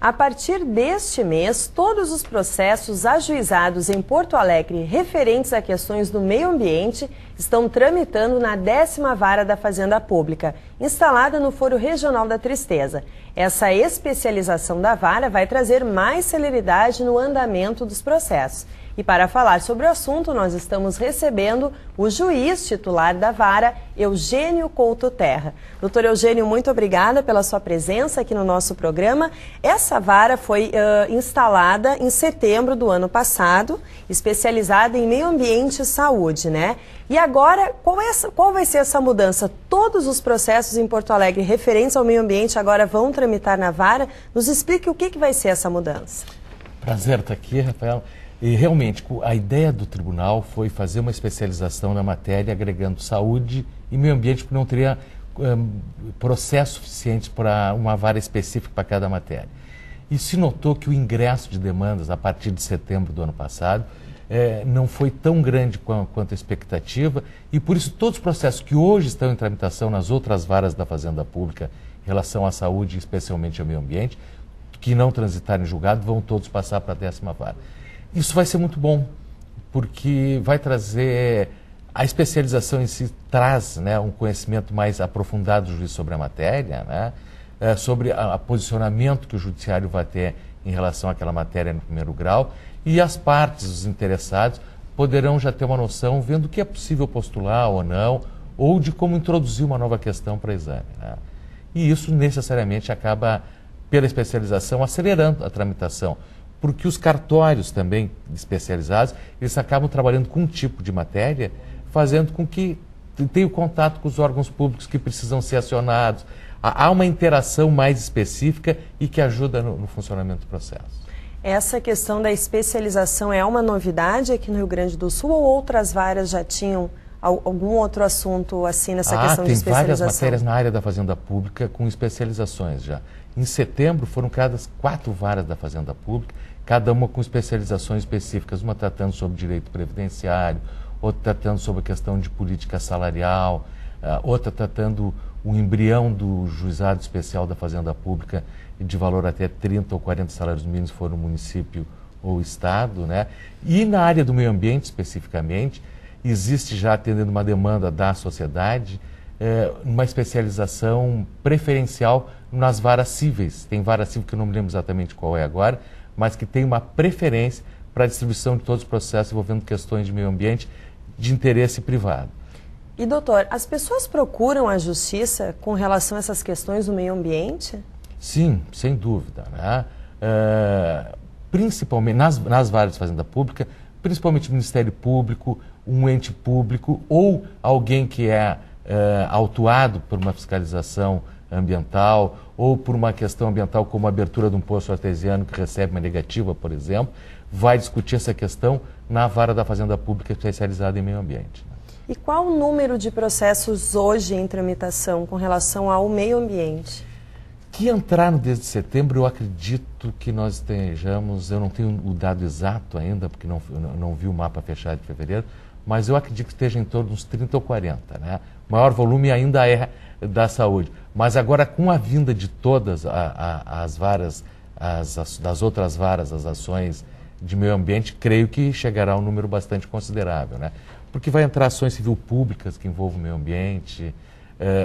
A partir deste mês, todos os processos ajuizados em Porto Alegre referentes a questões do meio ambiente estão tramitando na 10ª Vara da Fazenda Pública, instalada no Foro Regional da Tristeza. Essa especialização da vara vai trazer mais celeridade no andamento dos processos. E para falar sobre o assunto, nós estamos recebendo o juiz titular da vara, Eugênio Couto Terra. Doutor Eugênio, muito obrigada pela sua presença aqui no nosso programa. Essa vara foi instalada em setembro do ano passado, especializada em meio ambiente e saúde, né? E agora, qual vai ser essa mudança? Todos os processos em Porto Alegre referentes ao meio ambiente agora vão tramitar na vara. Nos explique o que vai ser essa mudança. Prazer estar aqui, Rafael. E realmente, a ideia do tribunal foi fazer uma especialização na matéria, agregando saúde e meio ambiente, porque não teria processo suficiente para uma vara específica para cada matéria. E se notou que o ingresso de demandas a partir de setembro do ano passado não foi tão grande quanto a expectativa, e por isso todos os processos que hoje estão em tramitação nas outras varas da Fazenda Pública em relação à saúde, especialmente ao meio ambiente, que não transitarem em julgado, vão todos passar para a 10ª vara. Isso vai ser muito bom, porque vai trazer, a especialização em si traz, né, um conhecimento mais aprofundado do juiz sobre a matéria, né, sobre o posicionamento que o judiciário vai ter em relação àquela matéria no primeiro grau, e as partes, os interessados, poderão já ter uma noção, vendo o que é possível postular ou não, ou de como introduzir uma nova questão para exame, né. E isso necessariamente acaba, pela especialização, acelerando a tramitação, porque os cartórios também especializados, eles acabam trabalhando com um tipo de matéria, fazendo com que tenha contato com os órgãos públicos que precisam ser acionados. Há uma interação mais específica e que ajuda no funcionamento do processo. Essa questão da especialização é uma novidade aqui no Rio Grande do Sul ou outras varas já tinham algum outro assunto assim nessa questão de especialização? Tem várias matérias na área da Fazenda Pública com especializações já. Em setembro foram criadas 4 varas da Fazenda Pública, cada uma com especializações específicas, uma tratando sobre direito previdenciário, outra tratando sobre a questão de política salarial, outra tratando o embrião do juizado especial da Fazenda Pública de valor até 30 ou 40 salários mínimos, for no município ou estado, né? E na área do meio ambiente, especificamente, existe já, atendendo uma demanda da sociedade, uma especialização preferencial nas varas cíveis. Tem vara civil que eu não me lembro exatamente qual é agora, mas que tem uma preferência para a distribuição de todos os processos envolvendo questões de meio ambiente de interesse privado. E, doutor, as pessoas procuram a justiça com relação a essas questões do meio ambiente? Sim, sem dúvida, né? Principalmente nas varas de Fazenda Pública, principalmente o Ministério Público, um ente público ou alguém que é autuado por uma fiscalização ambiental ou por uma questão ambiental como a abertura de um poço artesiano que recebe uma negativa, por exemplo, vai discutir essa questão na vara da Fazenda Pública especializada em meio ambiente. E qual o número de processos hoje em tramitação com relação ao meio ambiente? Que entraram desde setembro, eu acredito que nós estejamos, eu não tenho o dado exato ainda, porque não vi o mapa fechado de fevereiro, mas eu acredito que esteja em torno de uns 30 ou 40, né? O maior volume ainda é da saúde. Mas agora, com a vinda de todas as varas, das outras varas, as ações de meio ambiente, creio que chegará a um número bastante considerável, né? Porque vai entrar ações civil públicas que envolvam o meio ambiente,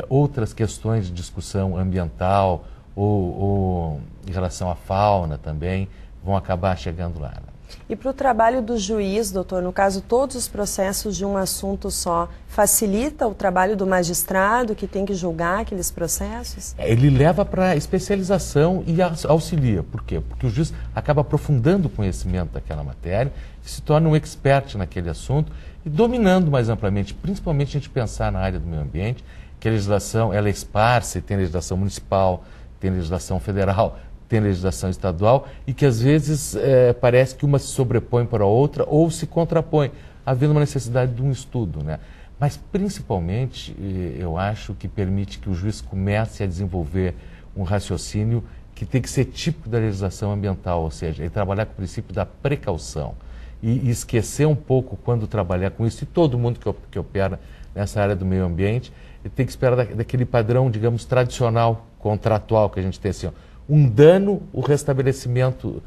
outras questões de discussão ambiental ou em relação à fauna também, vão acabar chegando lá, né? E para o trabalho do juiz, doutor, no caso, todos os processos de um assunto só, facilita o trabalho do magistrado que tem que julgar aqueles processos? Ele leva para a especialização e auxilia. Por quê? Porque o juiz acaba aprofundando o conhecimento daquela matéria, se torna um expert naquele assunto e dominando mais amplamente, principalmente a gente pensar na área do meio ambiente, que a legislação ela é esparsa, tem legislação municipal, tem legislação federal, tem legislação estadual e que às vezes parece que uma se sobrepõe para a outra ou se contrapõe, havendo uma necessidade de um estudo, né? Mas principalmente eu acho que permite que o juiz comece a desenvolver um raciocínio que tem que ser típico da legislação ambiental, ou seja, ele trabalhar com o princípio da precaução e esquecer um pouco quando trabalhar com isso, e todo mundo que opera nessa área do meio ambiente tem que esperar daquele padrão, digamos, tradicional, contratual que a gente tem assim, ó, um dano, o restabelecimento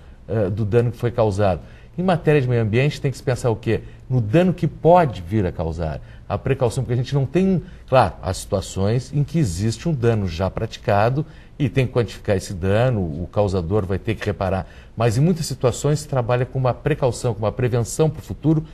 do dano que foi causado. Em matéria de meio ambiente, tem que se pensar o quê? No dano que pode vir a causar. A precaução, porque a gente não tem... Claro, há situações em que existe um dano já praticado e tem que quantificar esse dano, o causador vai ter que reparar. Mas em muitas situações se trabalha com uma precaução, com uma prevenção para o futuro,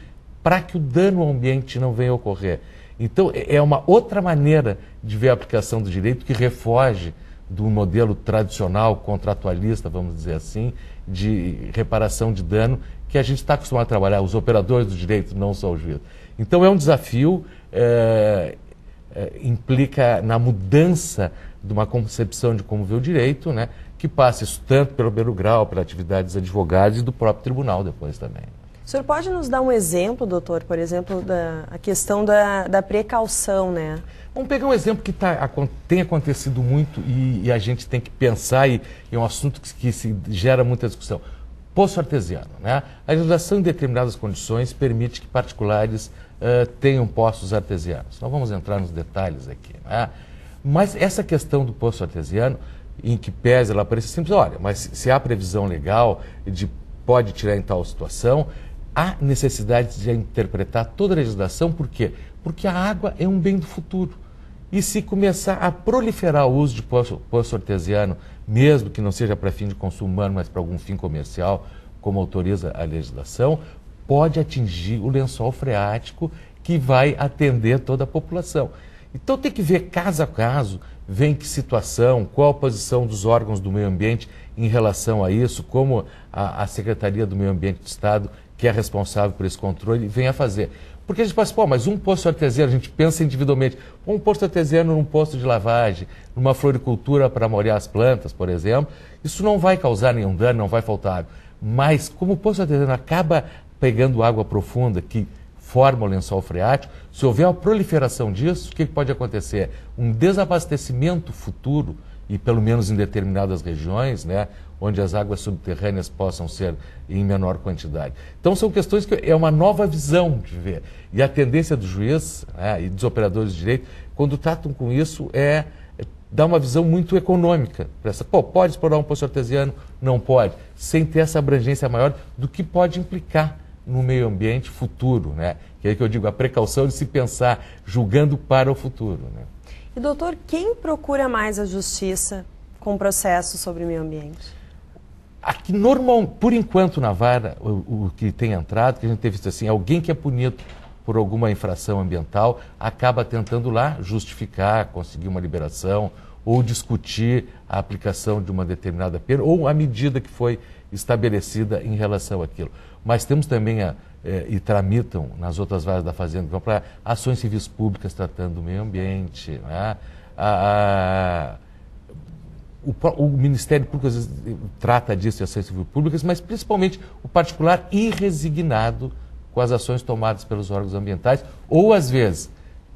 para que o dano ao ambiente não venha a ocorrer. Então, é uma outra maneira de ver a aplicação do direito que refoge do modelo tradicional, contratualista, vamos dizer assim, de reparação de dano, que a gente está acostumado a trabalhar, os operadores do direito, não só o juiz. Então, é um desafio, implica na mudança de uma concepção de como ver o direito, né, que passa isso tanto pelo primeiro grau, pela atividade dos advogados e do próprio tribunal depois também. O senhor pode nos dar um exemplo, doutor, por exemplo, a questão da precaução, né? Vamos pegar um exemplo que tem acontecido muito e a gente tem que pensar, e é um assunto que se gera muita discussão. Poço artesiano, né? A legislação em determinadas condições permite que particulares tenham poços artesianos. Não vamos entrar nos detalhes aqui, né? Mas essa questão do poço artesiano, em que pese ela parece simples, olha, mas se há previsão legal de pode tirar em tal situação, há necessidade de interpretar toda a legislação, por quê? Porque a água é um bem do futuro. E se começar a proliferar o uso de poço artesiano, mesmo que não seja para fim de consumo humano, mas para algum fim comercial, como autoriza a legislação, pode atingir o lençol freático que vai atender toda a população. Então tem que ver caso a caso, ver em que situação, qual a posição dos órgãos do meio ambiente em relação a isso, como a Secretaria do Meio Ambiente do Estado, que é responsável por esse controle, vem a fazer. Porque a gente pensa, pô, mas um poço artesiano, a gente pensa individualmente, um poço artesiano num poço de lavagem, numa floricultura para molhar as plantas, por exemplo, isso não vai causar nenhum dano, não vai faltar água. Mas como o poço artesiano acaba pegando água profunda, que forma o lençol freático, se houver uma proliferação disso, o que pode acontecer? Um desabastecimento futuro, e pelo menos em determinadas regiões, né, onde as águas subterrâneas possam ser em menor quantidade. Então são questões que é uma nova visão de ver. E a tendência do juiz, né, e dos operadores de direito, quando tratam com isso, é dar uma visão muito econômica. Pode explorar um poço artesiano? Não pode. Sem ter essa abrangência maior do que pode implicar no meio ambiente futuro, né? Que é aí que eu digo, a precaução de se pensar julgando para o futuro, né? E doutor, quem procura mais a justiça com processos sobre o meio ambiente? Aqui, por enquanto, na vara, o que tem entrado, que a gente tem visto assim, alguém que é punido por alguma infração ambiental, acaba tentando lá justificar, conseguir uma liberação, ou discutir a aplicação de uma determinada pena, ou a medida que foi estabelecida em relação àquilo. Mas temos também, e tramitam nas outras varas da Fazenda, para ações civis públicas tratando do meio ambiente, né? O Ministério Público às vezes trata disso, de ações civis públicas, mas principalmente o particular irresignado com as ações tomadas pelos órgãos ambientais, ou às vezes,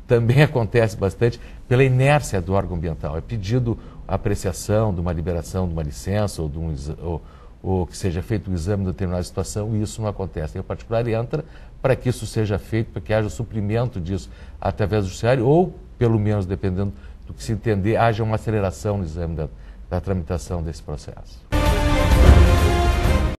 também acontece bastante, pela inércia do órgão ambiental. É pedido a apreciação de uma liberação de uma licença ou que seja feito um exame de determinada situação e isso não acontece. E o particular entra para que isso seja feito, para que haja o suprimento disso através do judiciário ou, pelo menos, dependendo do que se entender, haja uma aceleração no exame da tramitação desse processo.